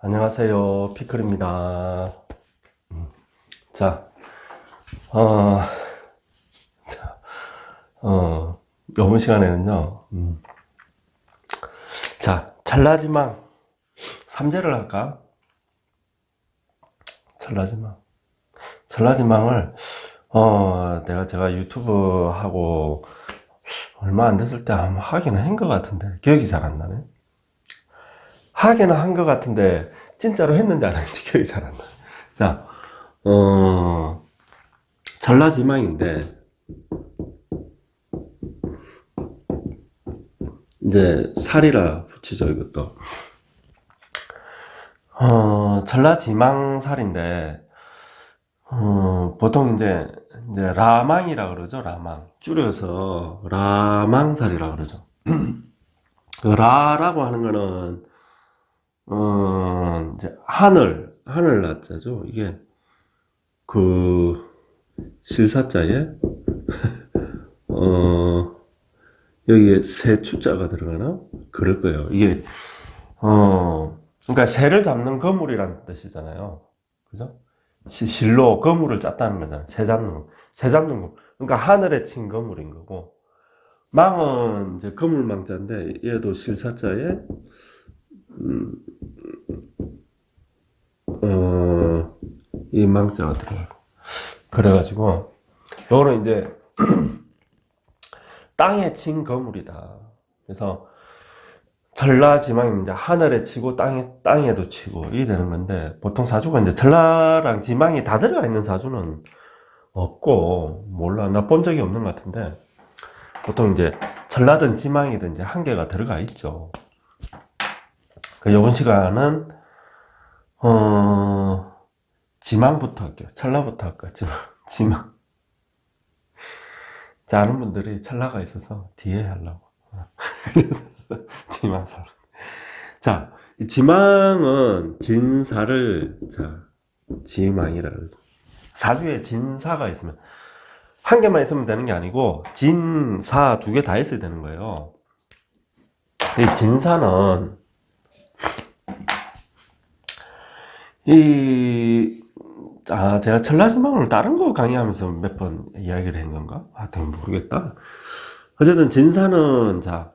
안녕하세요. 피클입니다. 자, 어, 이번 시간에는요, 자, 찰나지망 3제를 할까? 찰나지망. 찰나지망을, 제가 유튜브 하고 얼마 안 됐을 때 아마 하기는 한 것 같은데, 기억이 잘 안 나네. 하기는 한 것 같은데, 진짜로 했는지 안 했는지 기억이 잘 안 나. 자, 찰나지망인데, 이제 살이라 붙이죠, 이것도. 찰나지망살인데, 보통 이제 라망이라 그러죠, 라망. 줄여서 라망살이라 그러죠. 그 라라고 하는 거는, 이제 하늘 라자죠. 이게 그 실사자에, 여기에 새 추자가 들어가나? 그럴 거예요. 이게, 그러니까 새를 잡는 거물이라는 뜻이잖아요. 그죠? 실로 거물을 짰다는 거잖아요. 새 잡는 거. 그러니까 하늘에 친 거물인 거고, 망은 이제 거물망자인데, 얘도 실사자에, 이 망자가 들어가요. 그래가지고, 요거는 이제, 땅에 친 거물이다. 그래서, 전라지망이 이제 하늘에 치고 땅에도 치고 이게 되는 건데, 보통 사주가 이제 전라랑 지망이 다 들어가 있는 사주는 없고, 몰라. 나 본 적이 없는 것 같은데, 보통 이제 전라든 지망이든 이제 한 개가 들어가 있죠. 요번 시간은, 지망부터 할게요. 전라부터 할까요? 지망. 자, 아는 분들이 전라가 있어서 뒤에 하려고. 지망살. 자, 이 지망은 진사를, 자, 지망이라 그러죠. 사주에 진사가 있으면, 한 개만 있으면 되는 게 아니고, 진사 두 개 다 있어야 되는 거예요. 이 진사는, 제가 전라지망을 다른 거 강의하면서 몇 번 이야기를 한 건가? 하여튼 모르겠다. 어쨌든 진사는, 자,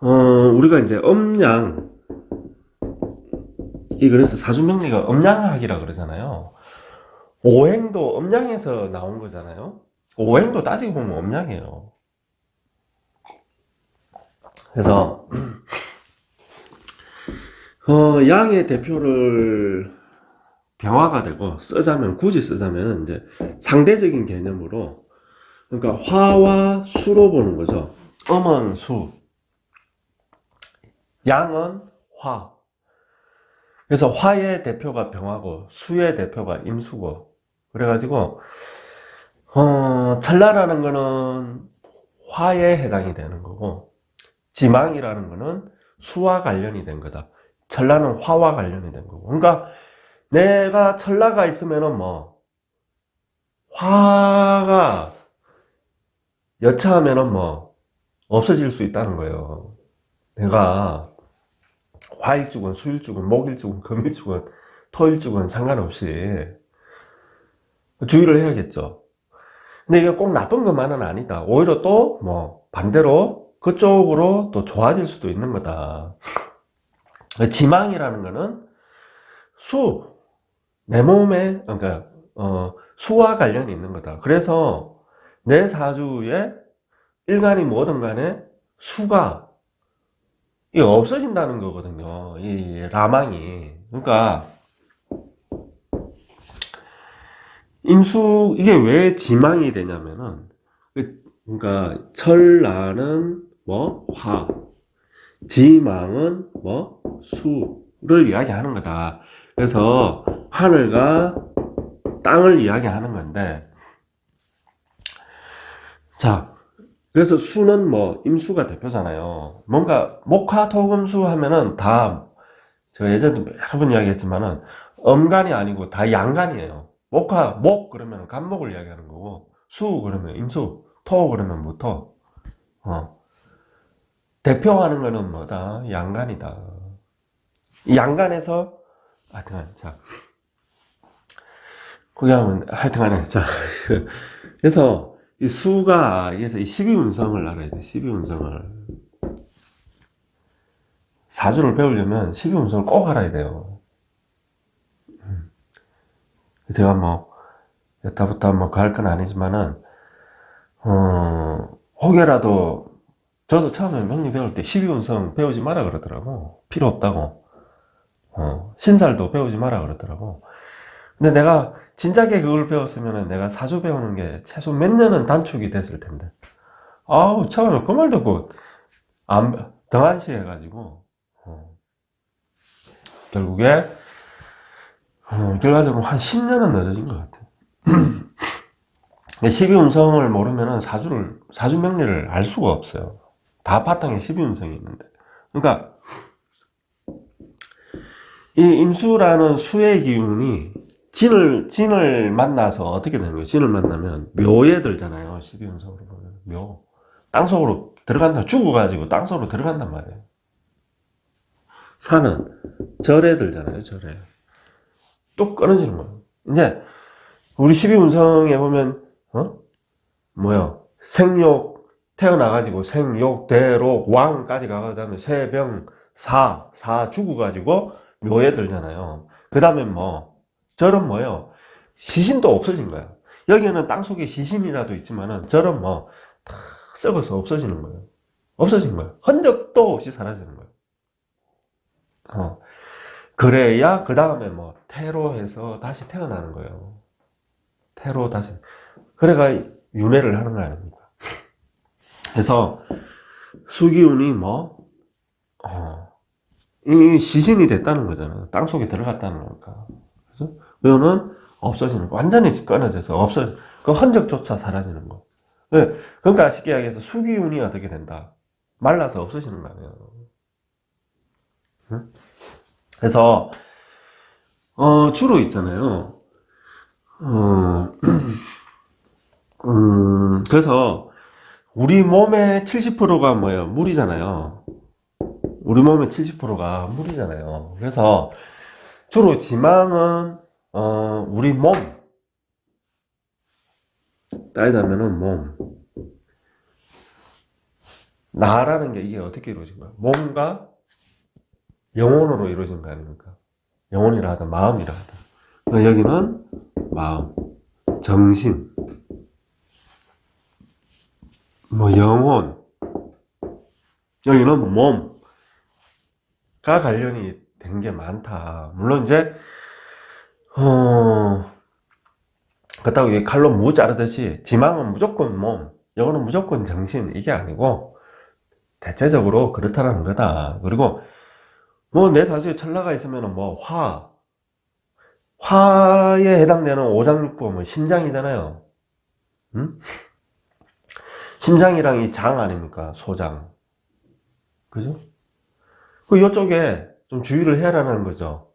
우리가 이제 그래서 사주명리가 음양학이라 그러잖아요. 오행도 음양에서 나온 거잖아요. 오행도 따지고 보면 음양이에요. 그래서, 양의 대표를 병화가 되고, 굳이 쓰자면, 이제 상대적인 개념으로, 그러니까 화와 수로 보는 거죠. 음은 수, 양은 화. 그래서 화의 대표가 병화고 수의 대표가 임수고, 그래가지고 찰나라는 거는 화에 해당이 되는 거고, 지망이라는 거는 수와 관련이 된 거다. 찰나는 화와 관련이 된 거고. 그러니까 내가 찰나가 있으면은 뭐 화가 여차하면은 뭐 없어질 수 있다는 거예요. 내가 화일주건, 수일주건, 목일주건, 금일주건, 토일주건 상관없이 주의를 해야겠죠. 근데 이게 꼭 나쁜 것만은 아니다. 오히려 또 뭐 반대로 그쪽으로 또 좋아질 수도 있는 거다. 지망이라는 거는 내 몸에, 그러니까 수와 관련이 있는 거다. 그래서 내 사주에 일간이 뭐든 간에 수가 이게 없어진다는 거거든요. 이 라망이. 그러니까 이게 왜 지망이 되냐면은, 그러니까 철라는 뭐 화, 지망은 뭐 수를 이야기하는 거다. 그래서 하늘과 땅을 이야기하는 건데, 자, 그래서 수는 뭐 임수가 대표잖아요. 뭔가 목화토금수 하면은 다, 제가 예전에 여러 번 이야기했지만은 음간이 아니고 다 양간이에요. 목 그러면 간목을 이야기하는 거고, 수 그러면 임수, 토 그러면 무토. 대표하는 거는 뭐다? 양간이다. 이 양간에서 하여튼간, 자. 거기 하면, 하여튼간에, 자. 그래서, 이 수가, 그래서 이 12운성을 알아야 돼, 12운성을. 사주를 배우려면 12운성을 꼭 알아야 돼요. 제가 뭐, 여타부터 뭐, 그 할 건 아니지만은, 혹여라도, 저도 처음에 명리 배울 때 12운성 배우지 마라 그러더라고. 필요 없다고. 신살도 배우지 마라 그러더라고. 근데 내가 진작에 그걸 배웠으면 내가 사주 배우는 게 최소 몇 년은 단축이 됐을 텐데. 아우, 처음에 그 말 듣고, 등한시 해가지고, 결국에, 결과적으로 한 10년은 늦어진 것 같아. 12운성을 모르면은 사주 명리를 알 수가 없어요. 다 바탕에 12운성이 있는데. 그러니까, 이 임수라는 수의 기운이 진을 만나서 어떻게 되는 거예요? 진을 만나면 묘에 들잖아요. 12운성으로 보면. 묘. 땅속으로 들어간다. 죽어가지고 땅속으로 들어간단 말이에요. 산은 절에 들잖아요. 절에. 뚝 끊어지는 거예요. 이제, 우리 12운성에 보면, 생욕, 태어나가지고 생욕, 대록, 왕까지 가고, 그 다음에 세병, 사 죽어가지고 묘에 들잖아요. 그 다음에 절은 시신도 없어진 거야. 여기는 땅속에 시신이라도 있지만은, 절은 다 썩어서 없어지는 거예요. 없어진 거예요. 흔적도 없이 사라지는 거예요. 그래야, 그 다음에 태로해서 다시 태어나는 거예요. 태로 다시. 그래가 윤회를 하는 거 아닙니까? 그래서, 수기운이 이 시신이 됐다는 거잖아요. 땅 속에 들어갔다는 거니까. 그래서, 이거는 없어지는 거. 완전히 끊어져서 그 흔적조차 사라지는 거. 그러니까 쉽게 이야기해서 수기운이 어떻게 된다? 말라서 없어지는 거 아니에요. 응? 그래서, 주로 있잖아요. 그래서, 우리 몸의 70%가 물이잖아요. 우리 몸의 70%가 물이잖아요. 그래서, 주로 지망은, 우리 몸. 따지자면은 몸. 나라는 게 이게 어떻게 이루어진 거야? 몸과 영혼으로 이루어진 거 아닙니까? 영혼이라 하든 마음이라 하든. 여기는 마음, 정신, 영혼. 여기는 몸과 관련이 된 게 많다. 물론 이제 그렇다고 이게 칼로 무 자르듯이 지망은 무조건 몸, 영혼은 무조건 정신, 이게 아니고 대체적으로 그렇다라는 거다. 그리고 내 사주에 천라가 있으면은 화에 해당되는 오장육부, 심장이잖아요. 응? 심장이랑 이 장 아닙니까? 소장. 그죠? 이쪽에 좀 주의를 해라는 거죠.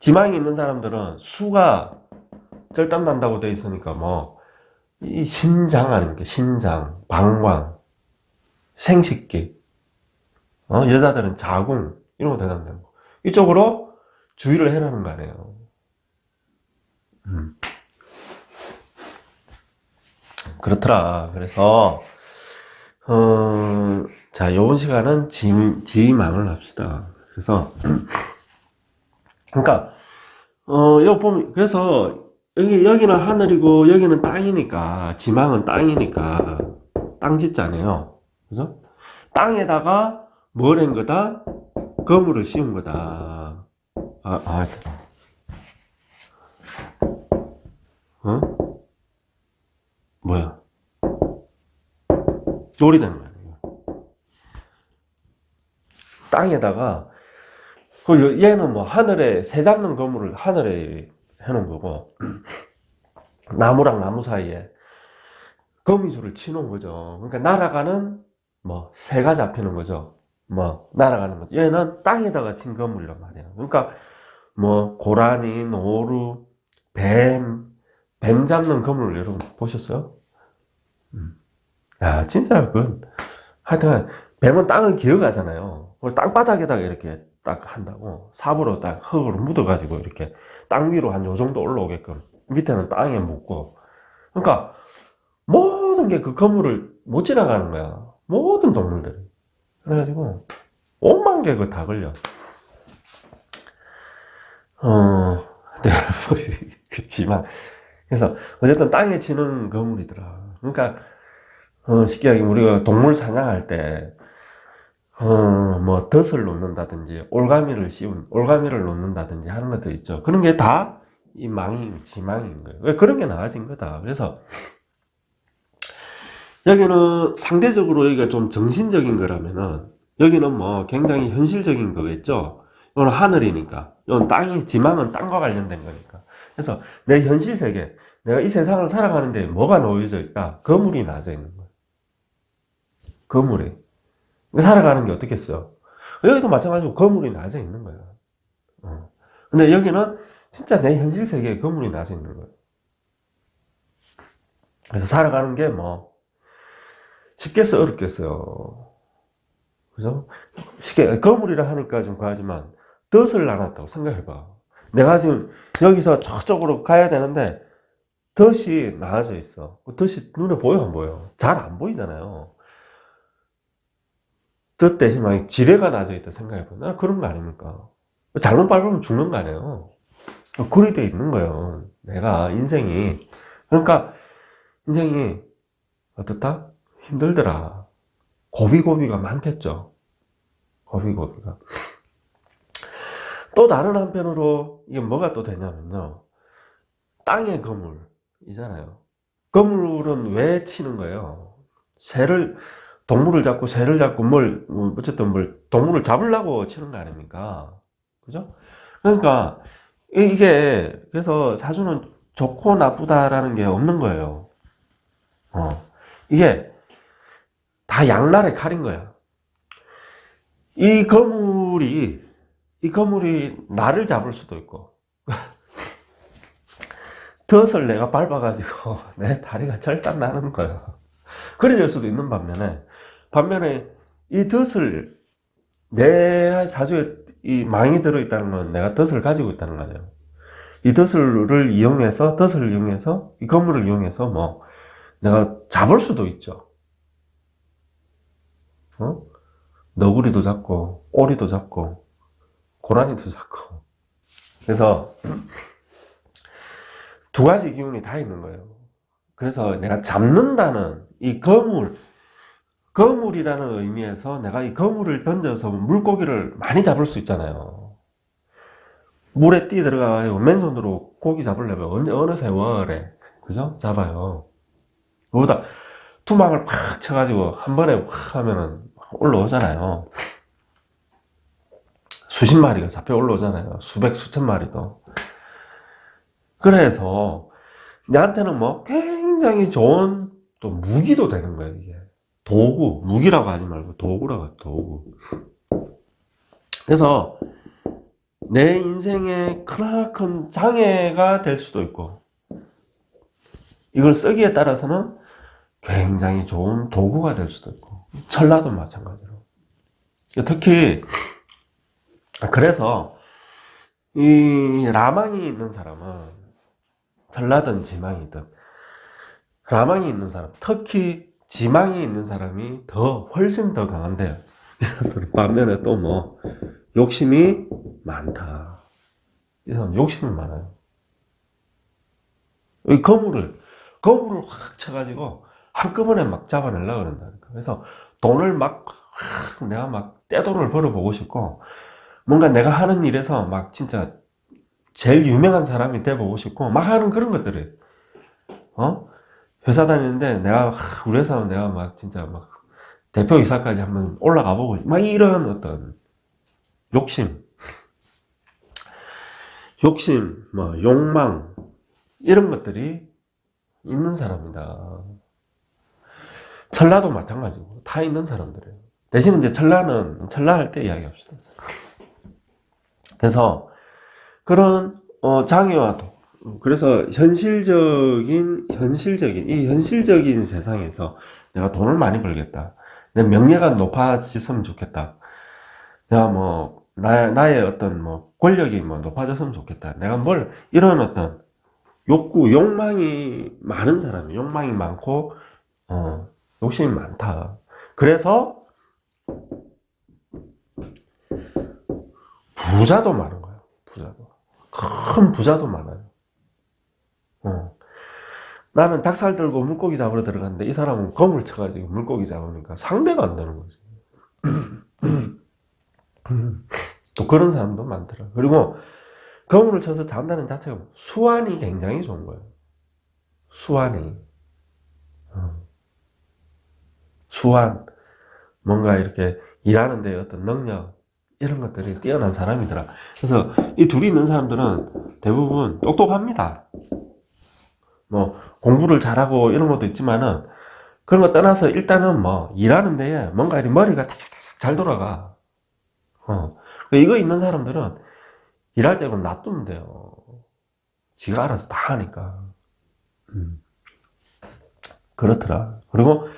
지망이 있는 사람들은 수가 절단 난다고 돼 있으니까 이 신장 아닙니까? 신장, 방광, 생식기, 여자들은 자궁, 이런 거 대단되는 거. 이쪽으로 주의를 해라는 거 아니에요. 그렇더라. 그래서, 자, 요번 시간은 지망을 합시다. 그래서, 그러니까, 여기 보면, 그래서, 여기는 하늘이고, 여기는 땅이니까, 지망은 땅이니까, 땅짓자네요. 그죠? 땅에다가 뭘 한 거다? 거물을 씌운 거다. 뭐야? 놀이되는 거야. 땅에다가, 얘는 하늘에, 새 잡는 거물을 하늘에 해놓은 거고, 나무랑 나무 사이에 거미줄을 치놓은 거죠. 그러니까 날아가는, 새가 잡히는 거죠. 날아가는 거죠. 얘는 땅에다가 친 거물이란 말이에요. 그러니까, 고라니, 노루, 뱀 잡는 거물 여러분 보셨어요? 진짜 하여튼, 뱀은 땅을 기어가잖아요. 땅바닥에다가 이렇게 딱 한다고. 삽으로 딱 흙으로 묻어가지고 이렇게 땅 위로 한 요 정도 올라오게끔 밑에는 땅에 묻고. 그러니까 모든 게 그 건물을 못 지나가는 거야. 모든 동물들이. 그래가지고 5만 개 그 다 걸려. 네, 그치만. 그래서 어쨌든 땅에 치는 건물이더라. 그러니까 쉽게 얘기하면 우리가 동물 사냥할 때 뭐 덫을 놓는다든지 올가미를 놓는다든지 하는 것도 있죠. 그런 게 다 이 지망인 거예요. 왜 그런 게 나아진 거다. 그래서 여기는 상대적으로 여기가 좀 정신적인 거라면은 여기는 뭐 굉장히 현실적인 거겠죠. 이건 하늘이니까. 이건 땅이, 지망은 땅과 관련된 거니까. 그래서 내 현실 세계, 내가 이 세상을 살아가는데 뭐가 놓여져 있다? 거물이 나져 있는 거예요. 거물이. 살아가는 게 어떻겠어요? 여기도 마찬가지로 거물이 나져 있는 거예요. 근데 여기는 진짜 내 현실 세계에 거물이 나져 있는 거예요. 그래서 살아가는 게 뭐, 쉽겠어요? 어렵겠어요? 그죠? 쉽게, 거물이라 하니까 좀 과하지만, 덫을 놔놨다고 생각해봐. 내가 지금 여기서 저쪽으로 가야 되는데, 덫이 나와져 있어. 덫이 눈에 보여, 안 보여? 잘 안 보이잖아요. 덫 대신 막 지뢰가 나져 있다 생각해봐. 나 그런 거 아닙니까? 잘못 밟으면 죽는 거 아니에요? 그리 돼 있는 거예요. 내가, 인생이. 그러니까, 인생이, 어떻다? 힘들더라. 고비고비가 많겠죠. 고비고비가. 또 다른 한편으로, 이게 뭐가 또 되냐면요. 땅의 거물이잖아요. 거물은 왜 치는 거예요? 동물을 잡고 새를 잡고 어쨌든 동물을 잡으려고 치는 거 아닙니까? 그죠? 그러니까, 그래서 사주는 좋고 나쁘다라는 게 없는 거예요. 이게 다 양날의 칼인 거야. 이 거물이 나를 잡을 수도 있고, 덫을 내가 밟아가지고 내 다리가 절단 나는 거야. 그래 될 수도 있는 반면에 이 덫을 내 사주에 이 망이 들어있다는 건 내가 덫을 가지고 있다는 거 아니에요. 이 덫을 이용해서 이 건물을 이용해서 뭐 내가 잡을 수도 있죠. 너구리도 잡고 오리도 잡고 고라니도 잡고. 그래서 두 가지 기운이 다 있는 거예요. 그래서 내가 잡는다는 이 거물이라는 의미에서 내가 이 거물을 던져서 물고기를 많이 잡을 수 있잖아요. 물에 들어가요. 맨손으로 고기 잡으려면 어느 세월에, 그죠? 잡아요. 그보다 투망을 팍 쳐가지고 한 번에 확 하면은 올라오잖아요. 수십 마리가 잡혀 올라오잖아요. 수천 마리도. 그래서 나한테는 뭐 굉장히 좋은 또 무기도 되는 거예요, 이게. 도구, 무기라고 하지 말고 도구라고 해요, 도구. 그래서 내 인생에 크나큰 장애가 될 수도 있고, 이걸 쓰기에 따라서는 굉장히 좋은 도구가 될 수도 있고, 전라도 마찬가지로. 특히 그래서 이 라망이 있는 사람은 전라든 지망이든 라망이 있는 사람, 특히 지망이 있는 사람이 훨씬 더 강한데요. 반면에 또 뭐 욕심이 많다. 이 사람 욕심이 많아요. 이 거물을 확 쳐가지고 한꺼번에 막 잡아내려고 그런다니까. 그래서 돈을 내가 막 떼돈을 벌어보고 싶고, 뭔가 내가 하는 일에서 막 진짜 제일 유명한 사람이 돼보고 싶고, 막 하는 그런 것들을, 회사 다니는데 우리 회사는 내가 막 진짜 막 대표이사까지 한번 올라가 보고, 막 이런 어떤 욕심, 뭐 욕망, 이런 것들이 있는 사람이다. 전라도 마찬가지고 다 있는 사람들이에요. 대신 이제 전라할 때 이야기합시다. 그래서 그런 장애와 그래서 현실적인 세상에서 내가 돈을 많이 벌겠다. 내 명예가 높아졌으면 좋겠다. 내가 뭐 나의 어떤 뭐 권력이 뭐 높아졌으면 좋겠다. 내가 뭘 이런 어떤 욕망이 많은 사람이 욕망이 많고 욕심이 많다. 그래서 부자도 많은 거예요. 부자도 큰 부자도 많아요. 나는 닭살 들고 물고기 잡으러 들어갔는데 이 사람은 검을 쳐가지고 물고기 잡으니까 상대가 안 되는 거지. 또 그런 사람도 많더라. 그리고 거물을 쳐서 잡는다는 자체가 수완이 굉장히 좋은 거예요. 수완이. 수완. 뭔가 이렇게 일하는 데 어떤 능력, 이런 것들이 뛰어난 사람이더라. 그래서 이 둘이 있는 사람들은 대부분 똑똑합니다. 뭐, 공부를 잘하고 이런 것도 있지만은, 그런 거 떠나서 일단은 뭐, 일하는 데에 뭔가 이 머리가 착착착 잘 돌아가. 이거 있는 사람들은 일할 때 그럼 놔두면 돼요. 지가 알아서 다 하니까. 그렇더라. 그리고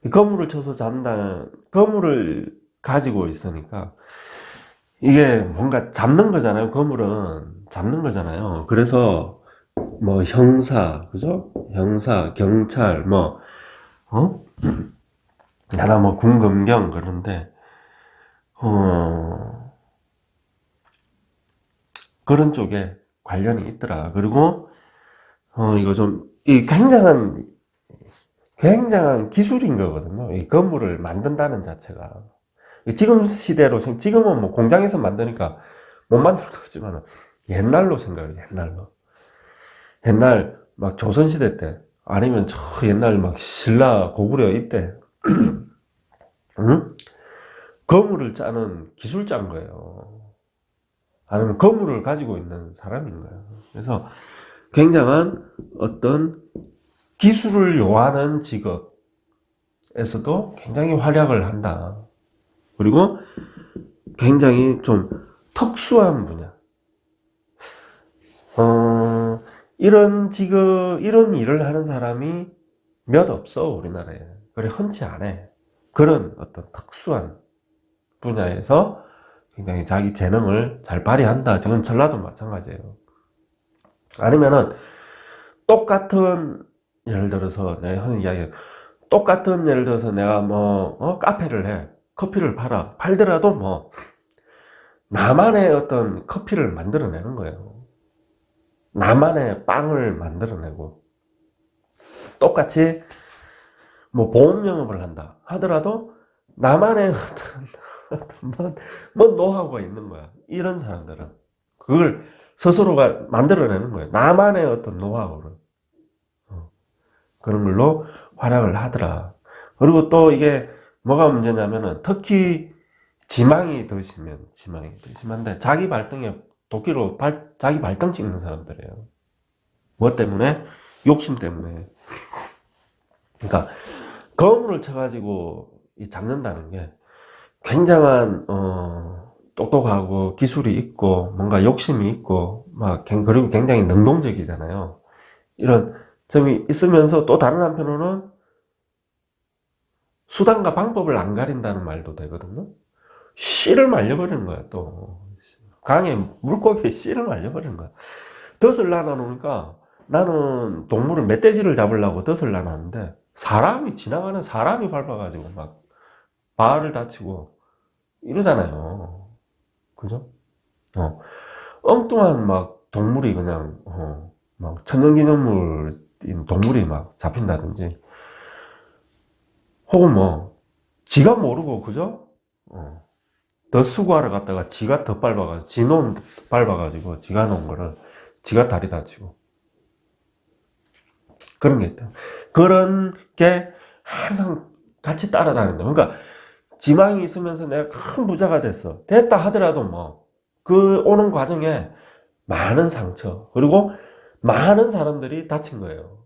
거물을 쳐서 잡는다는, 거물을 가지고 있으니까, 이게 뭔가 잡는 거잖아요. 거물은 잡는 거잖아요. 그래서, 뭐, 형사, 그죠? 형사, 경찰, 뭐, 나라 뭐, 군검경, 그런데, 그런 쪽에 관련이 있더라. 그리고, 이거 좀, 이 굉장한 기술인 거거든요. 이 건물을 만든다는 자체가. 지금 시대로, 지금은 뭐 공장에서 만드니까 못 만들 거지만, 옛날로 생각해요, 옛날로. 옛날, 막 조선시대 때, 아니면 저 옛날 막 신라 고구려 이때, 응? 건물을 짜는 기술자인 거예요. 아니면 건물을 가지고 있는 사람인 거예요. 그래서 굉장한 어떤 기술을 요하는 직업에서도 굉장히 활약을 한다. 그리고 굉장히 좀 특수한 분야. 이런 이런 일을 하는 사람이 몇 없어, 우리나라에. 그래, 흔치 않아. 그런 어떤 특수한 분야에서 굉장히 자기 재능을 잘 발휘한다. 지금 전라도 마찬가지예요. 아니면은, 똑같은, 예를 들어서, 내가 하는 이야기, 똑같은 예를 들어서 내가 뭐, 카페를 해. 커피를 팔더라도 뭐, 나만의 어떤 커피를 만들어내는 거예요. 나만의 빵을 만들어내고, 똑같이 뭐 보험 영업을 한다 하더라도 나만의 어떤 뭐 노하우가 있는 거야. 이런 사람들은 그걸 스스로가 만들어내는 거예요. 나만의 어떤 노하우를. 그런 걸로 활약을 하더라. 그리고 또 이게 뭐가 문제냐면은 특히 지망이 더 심한데 자기 발등에 도끼로 자기 발등 찍는 사람들이에요. 뭐 때문에? 욕심 때문에. 그러니까 거물을 쳐가지고 잡는다는 게 굉장한 똑똑하고 기술이 있고 뭔가 욕심이 있고 그리고 굉장히 능동적이잖아요. 이런 점이 있으면서 또 다른 한편으로는 수단과 방법을 안 가린다는 말도 되거든요. 씨를 말려버리는 거야. 또 강에 물고기에 씨를 말려버리는 거야. 덫을 놔놓으니까 나는 동물을 멧돼지를 잡으려고 덫을 놔놨는데 지나가는 사람이 밟아가지고 막 발을 다치고 이러잖아요. 그죠? 엉뚱한 막 동물이 그냥 막 천연기념물인 동물이 막 잡힌다든지 혹은 뭐 지가 모르고 그죠? 더 수거하러 갔다가 지가 더 밟아가지고 지놈 밟아가지고 지가 놓은 거를 지가 다리 다치고 그런 게 있다. 그런 게 항상 같이 따라다닌다. 그러니까 지망이 있으면서 내가 큰 부자가 됐다 하더라도 뭐 그 오는 과정에 많은 상처 그리고 많은 사람들이 다친 거예요.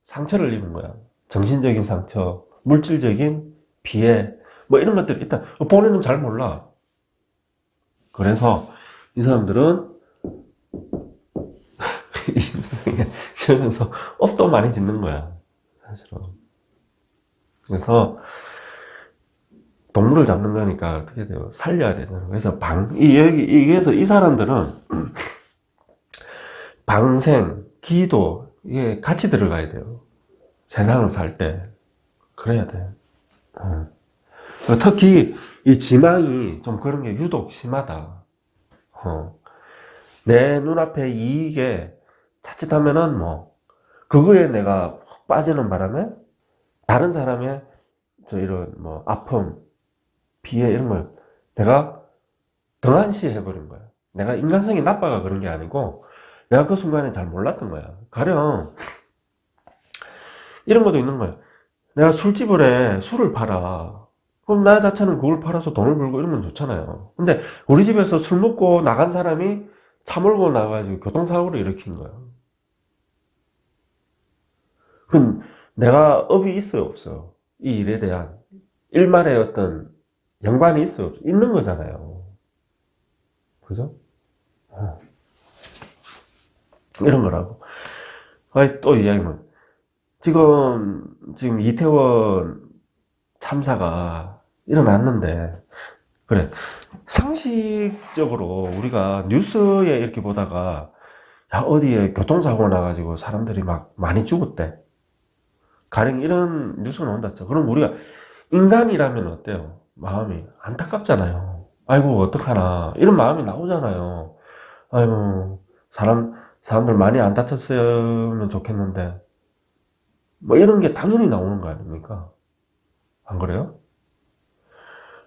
상처를 입은 거야. 정신적인 상처, 물질적인 피해 뭐 이런 것들 일단 본인은 잘 몰라. 그래서 이 사람들은 인생에 저면서 업도 많이 짓는 거야, 사실은. 그래서 동물을 잡는 거니까 어떻게 돼요? 살려야 되잖아요. 그래서 여기에서 이 사람들은 방생, 기도, 이게 같이 들어가야 돼요. 세상을 살 때. 그래야 돼. 특히 이 지망이 좀 그런 게 유독 심하다. 내 눈앞에 이익에 자칫하면은 뭐, 그거에 내가 훅 빠지는 바람에 다른 사람의 이런 뭐, 아픔, 피해 이런 걸 내가 등한시해버린 거야. 내가 인간성이 나빠가 그런 게 아니고, 내가 그 순간에 잘 몰랐던 거야. 가령, 이런 것도 있는 거야. 내가 술집을 해, 술을 팔아. 그럼 나 자체는 그걸 팔아서 돈을 벌고 이러면 좋잖아요. 근데 우리 집에서 술 먹고 나간 사람이 차 몰고 나가가지고 교통사고를 일으킨 거야. 그럼 내가 업이 있어요, 없어요? 이 일에 대한 일말의 어떤 연관이 있어요, 없어요? 있는 거잖아요. 그죠? 이런 거라고. 아니, 또 이야기는, 지금 이태원 참사가 일어났는데, 그래. 상식적으로 우리가 뉴스에 이렇게 보다가, 야, 어디에 교통사고 나가지고 사람들이 막 많이 죽었대. 가령 이런 뉴스가 나온다 쳐. 그럼 우리가 인간이라면 어때요? 마음이 안타깝잖아요. 아이고, 어떡하나. 이런 마음이 나오잖아요. 아이고, 사람들 많이 안 다쳤으면 좋겠는데. 뭐 이런 게 당연히 나오는 거 아닙니까? 안 그래요?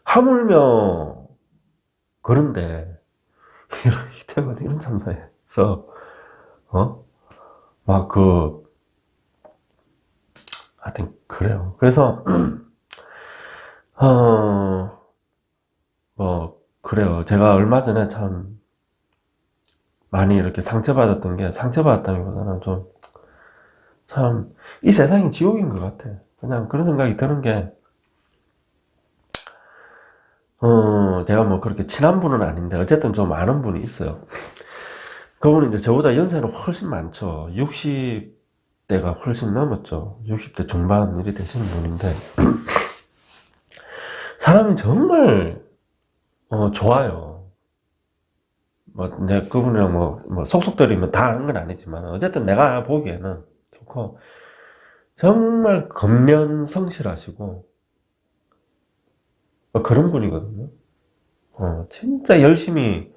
하물며, 그런데, 이태원 이런 참사에서, 막 하여튼, 그래요. 그래서, 그래요. 제가 얼마 전에 참, 많이 이렇게 상처받았던 게, 상처받았다기보다는 좀, 참, 이 세상이 지옥인 것 같아. 그냥 그런 생각이 드는 게, 제가 뭐 그렇게 친한 분은 아닌데, 어쨌든 좀 아는 분이 있어요. 그분은 이제 저보다 연세는 훨씬 많죠. 60대가 훨씬 넘었죠. 60대 중반 일이 되시는 분인데, 사람이 정말, 좋아요. 뭐, 이제 그분이랑 뭐 속속들이면 다 아는 건 아니지만, 어쨌든 내가 보기에는 좋고, 정말 겉면성실하시고, 그런 분이거든요. 진짜 열심히,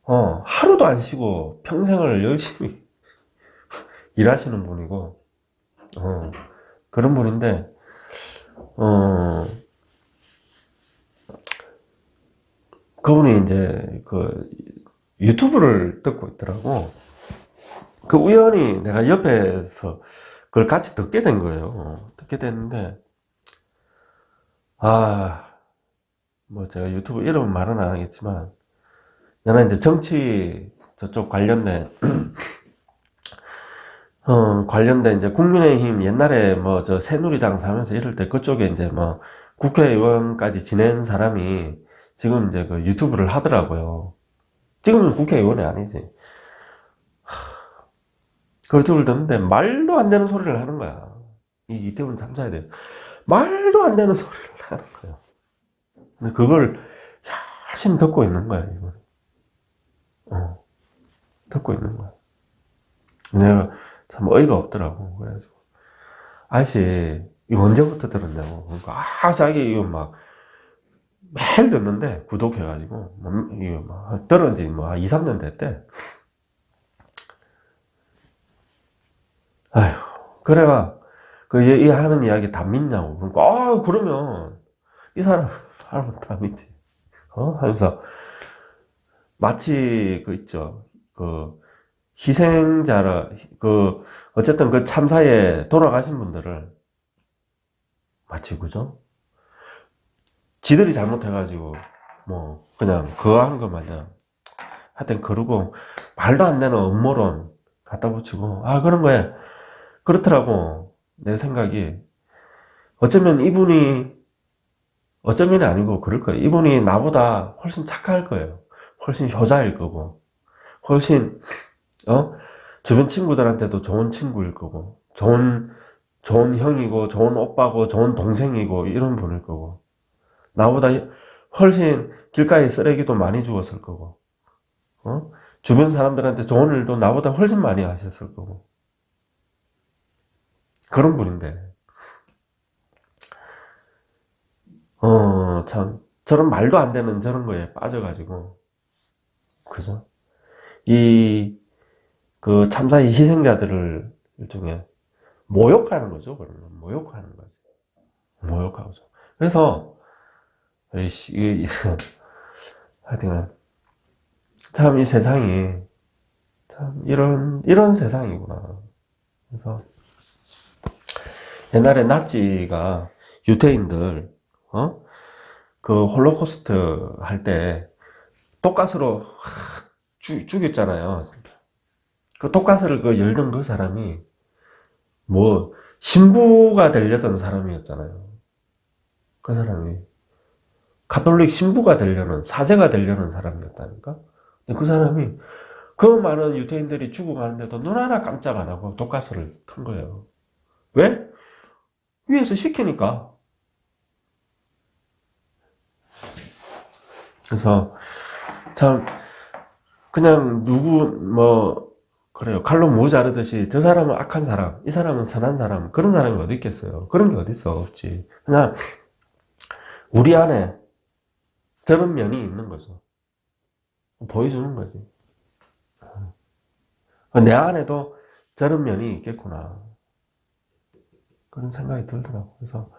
하루도 안 쉬고 평생을 열심히 일하시는 분이고, 그런 분인데, 그분이 이제 유튜브를 듣고 있더라고. 그 우연히 내가 옆에서 그걸 같이 듣게 된 거예요. 듣게 됐는데, 뭐 제가 유튜브 이름 말은 안 하겠지만, 나는 이제 정치 저쪽 관련된 이제 국민의힘 옛날에 뭐 저 새누리당 사면서 이럴 때 그쪽에 이제 뭐 국회의원까지 지낸 사람이 지금 이제 그 유튜브를 하더라고요. 지금은 국회의원이 아니지. 그 유튜브를 듣는데 말도 안 되는 소리를 하는 거야. 이태원 참사에 대해 말도 안 되는 소리를 하는 거야. 근데 그걸 열심히 듣고 있는 거야, 이거. 듣고 있는 거야. 내가 참 어이가 없더라고. 그래가지고, 아저씨, 이거 언제부터 들었냐고. 그러니까, 자기 이거 막, 매일 듣는데, 구독해가지고, 이거 막, 들은 지 뭐, 2, 3년 됐대. 아휴, 그래가, 이 하는 이야기 다 믿냐고. 그러니까, 그러면, 이 사람은 다 믿지. 하면서, 마치, 있죠. 희생자라, 어쨌든 그 참사에 돌아가신 분들을, 마치, 그죠? 지들이 잘못해가지고, 뭐, 그냥, 그거 한 거 마냥, 하여튼, 그러고, 말도 안 되는 음모론 갖다 붙이고, 그런 거에, 그렇더라고. 내 생각이. 어쩌면이 아니고, 그럴 거예요. 이분이 나보다 훨씬 착할 거예요. 훨씬 효자일 거고, 훨씬, 주변 친구들한테도 좋은 친구일 거고, 좋은 형이고, 좋은 오빠고, 좋은 동생이고, 이런 분일 거고. 나보다 훨씬 길가에 쓰레기도 많이 주웠을 거고, 주변 사람들한테 좋은 일도 나보다 훨씬 많이 하셨을 거고, 그런 분인데, 참, 저런 말도 안 되는 저런 거에 빠져가지고, 그죠? 그 참사의 희생자들을 일종의 모욕하는 거죠, 그러면. 모욕하는 거지. 모욕하죠. 그래서, 하여튼, 참 이 세상이, 참 이런 세상이구나. 그래서, 옛날에 나치가 유태인들, 그 홀로코스트 할 때, 독가스로 죽였잖아요. 그 독가스를 열던 그 사람이, 뭐, 신부가 되려던 사람이었잖아요. 그 사람이. 가톨릭 신부가 되려는, 사제가 되려는 사람이었다니까? 그 사람이, 그 많은 유태인들이 죽어가는데도 눈 하나 깜짝 안 하고 독가스를 튼 거예요. 왜? 위에서 시키니까. 그래서, 참, 그냥 그래요. 칼로 무 자르듯이 저 사람은 악한 사람, 이 사람은 선한 사람, 그런 사람이 어디 있겠어요? 그런 게 어디 있어? 없지. 그냥, 우리 안에 저런 면이 있는 거죠. 보여주는 거지. 내 안에도 저런 면이 있겠구나. 그런 생각이 들더라고. 그래서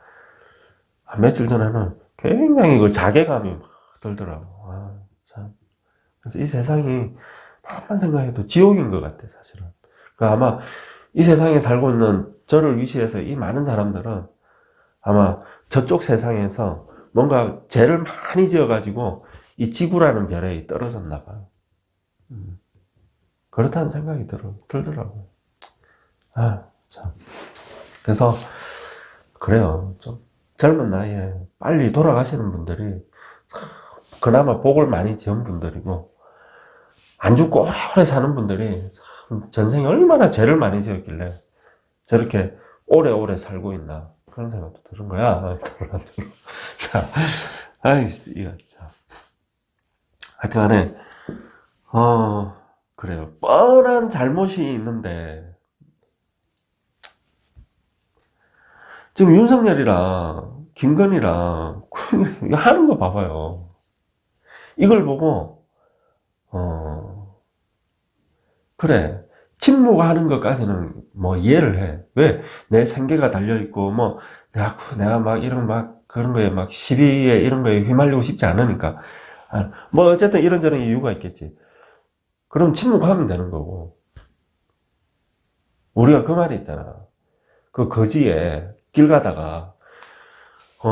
며칠 전에는 굉장히 그 자괴감이 막 들더라고. 참. 그래서 이 세상이 한번 생각해도 지옥인 것 같아, 사실은. 아마 이 세상에 살고 있는 저를 위시해서 이 많은 사람들은 아마 저쪽 세상에서 뭔가 죄를 많이 지어가지고 이 지구라는 별에 떨어졌나 봐요. 그렇다는 생각이 들더라고요. 참. 그래서, 그래요. 좀 젊은 나이에 빨리 돌아가시는 분들이 그나마 복을 많이 지은 분들이고, 안 죽고 오래오래 사는 분들이 참 전생에 얼마나 죄를 많이 지었길래 저렇게 오래오래 살고 있나. 그런 생각도 드는 거야. 자, 이거 참. 하여튼 간에, 그래요. 뻔한 잘못이 있는데, 지금 윤석열이랑 김건희랑 이거 하는 거 봐봐요. 이걸 보고, 그래. 침묵하는 것까지는 뭐 이해를 해. 왜? 내 생계가 달려있고, 뭐, 내가 막 이런 막 그런 거에 막 시비에 이런 거에 휘말리고 싶지 않으니까. 뭐 어쨌든 이런저런 이유가 있겠지. 그럼 침묵하면 되는 거고. 우리가 그 말이 있잖아. 그 거지에 길 가다가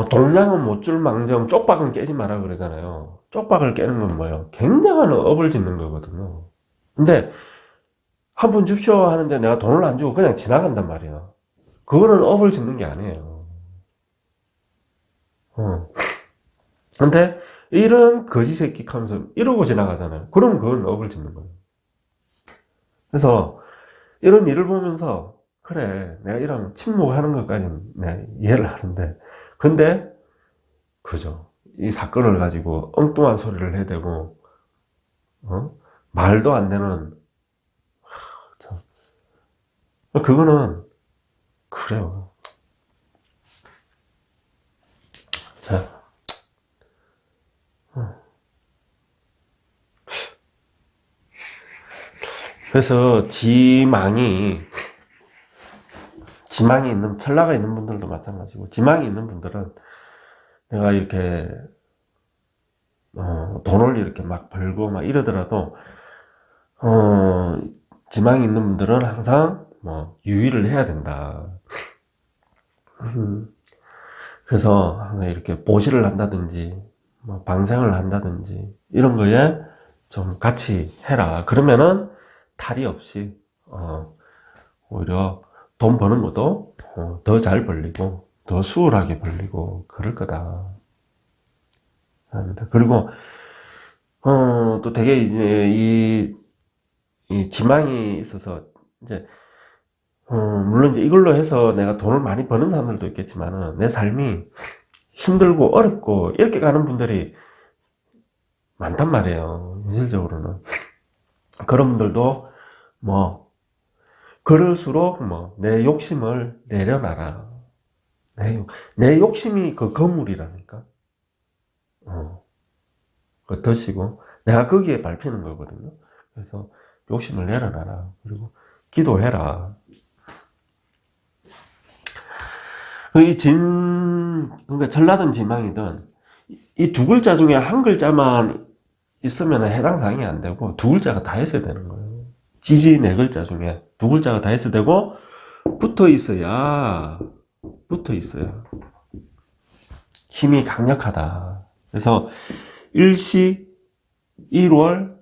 동량은 못 줄 망정 쪽박은 깨지 마라 그러잖아요. 쪽박을 깨는 건 뭐예요? 굉장한 업을 짓는 거거든요. 근데 한 푼 줍쇼 하는데 내가 돈을 안 주고 그냥 지나간단 말이에요. 그거는 업을 짓는 게 아니에요. 근데 이런 거지 새끼 하면서 이러고 지나가잖아요. 그럼 그건 업을 짓는 거예요. 그래서 이런 일을 보면서 그래 내가 이런 침묵하는 것까지는 내가 이해를 하는데 근데 그죠. 이 사건을 가지고 엉뚱한 소리를 해대고 말도 안 되는 참. 그거는 그래요. 자, 그래서 지망이 있는 철라가 있는 분들도 마찬가지고 지망이 있는 분들은 내가 이렇게 돈을 이렇게 막 벌고 막 이러더라도 지망이 있는 분들은 항상 뭐 유의를 해야 된다. 그래서 항상 이렇게 보시를 한다든지 뭐 방생을 한다든지 이런 거에 좀 같이 해라. 그러면은 탈이 없이 오히려 돈 버는 것도 더 잘 벌리고 더 수월하게 벌리고 그럴 거다. 그리고 또 되게 이제 이 지망이 있어서 이제 물론 이제 이걸로 해서 내가 돈을 많이 버는 사람들도 있겠지만은 내 삶이 힘들고 어렵고 이렇게 가는 분들이 많단 말이에요. 현실적으로는. 그런 분들도 뭐 그럴수록 뭐 내 욕심을 내려놔라. 내 욕심이 그 건물이라니까. 그 덫이고 내가 거기에 밟히는 거거든요. 그래서 욕심을 내려놔라. 그리고 기도해라. 그러니까 전라든 지망이든 이 두 글자 중에 한 글자만 있으면 해당 사항이 안 되고 두 글자가 다 있어야 되는 거예요. 지지 네 글자 중에 두 글자가 다 있어야 되고 붙어 있어야 힘이 강력하다. 그래서 일시, 일월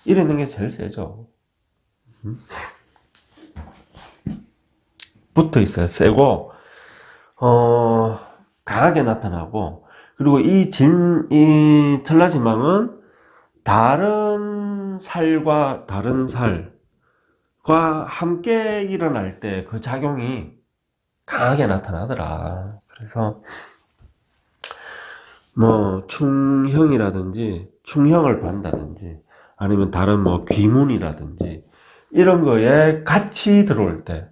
이러는 게 제일 세죠. 붙어 있어야 세고 강하게 나타나고 그리고 이 천라지망은 다른 살과 다른 살과 함께 일어날 때 그 작용이 강하게 나타나더라. 그래서 뭐 충형이라든지 충형을 받는다든지 아니면 다른 뭐 귀문이라든지 이런 거에 같이 들어올 때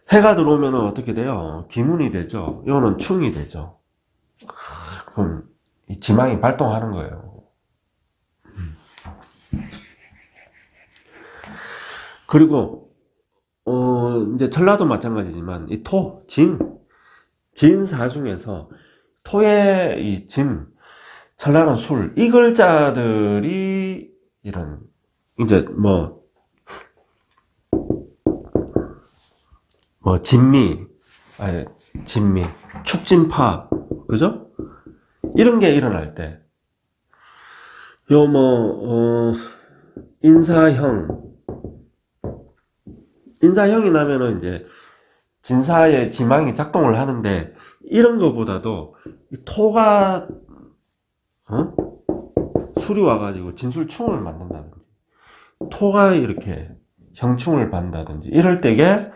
해가 들어오면 어떻게 돼요? 귀문이 되죠. 이거는 충이 되죠. 그럼 이 지망이 발동하는 거예요. 그리고 이제 전라도 마찬가지지만 이 토, 진사 중에서 토의 이 전라는 술, 이 글자들이 이런 이제 진미, 축진파, 그죠? 이런 게 일어날 때, 인사형이 나면은 이제 진사의 지망이 작동을 하는데, 이런 거보다도 토가, 술이 와가지고 진술충을 만든다든지, 토가 이렇게 형충을 받는다든지, 이럴 때에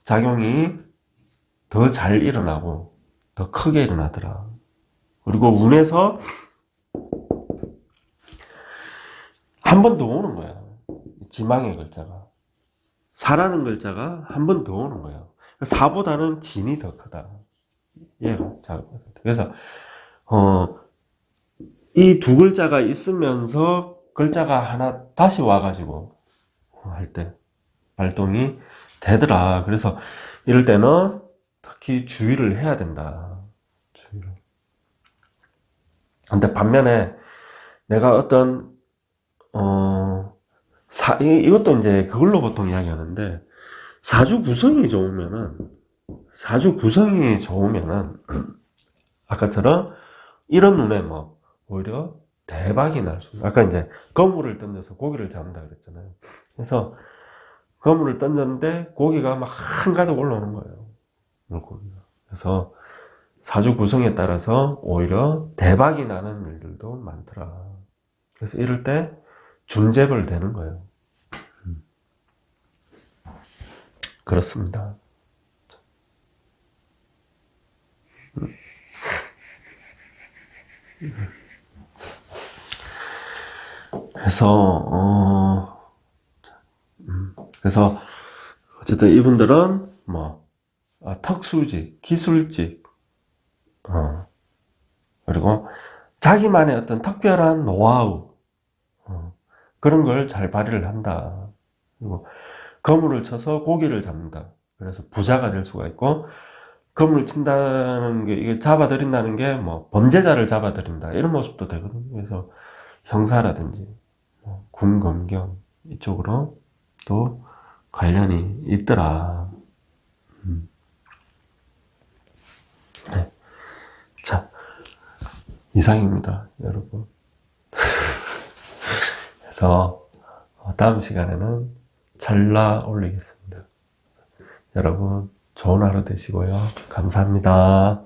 작용이 더 잘 일어나고 더 크게 일어나더라. 그리고 운에서 한 번 더 오는 거야. 지망의 글자가. 사라는 글자가 한 번 더 오는 거예요. 사보다는 진이 더 크다. 얘가. 그래서 이 두 글자가 있으면서 글자가 하나 다시 와가지고 할 때 발동이 되더라. 그래서 이럴 때는 특히 주의를 해야 된다. 근데 반면에 내가 어떤 이것도 이제 그걸로 보통 이야기하는데 사주 구성이 좋으면은 아까처럼 이런 눈에 오히려 대박이 날 수. 아까 이제 거물을 던져서 고기를 잡는다 그랬잖아요. 그래서 거물을 던졌는데 고기가 막 한가득 올라오는 거예요. 물고기가. 그래서 사주 구성에 따라서 오히려 대박이 나는 일들도 많더라. 그래서 이럴 때 준재벌 되는 거예요. 그렇습니다. 그래서 어쨌든 이분들은 특수직, 기술직, 그리고 자기만의 어떤 특별한 노하우, 그런 걸 잘 발휘를 한다. 그리고 거물을 쳐서 고기를 잡는다. 그래서 부자가 될 수가 있고, 거물을 친다는 게, 이게 잡아들인다는 게 범죄자를 잡아들인다. 이런 모습도 되거든요. 그래서 형사라든지, 군, 검경, 이쪽으로 또 관련이 있더라. 네. 자, 이상입니다, 여러분. 그래서 다음 시간에는 전라 올리겠습니다. 여러분 좋은 하루 되시고요. 감사합니다.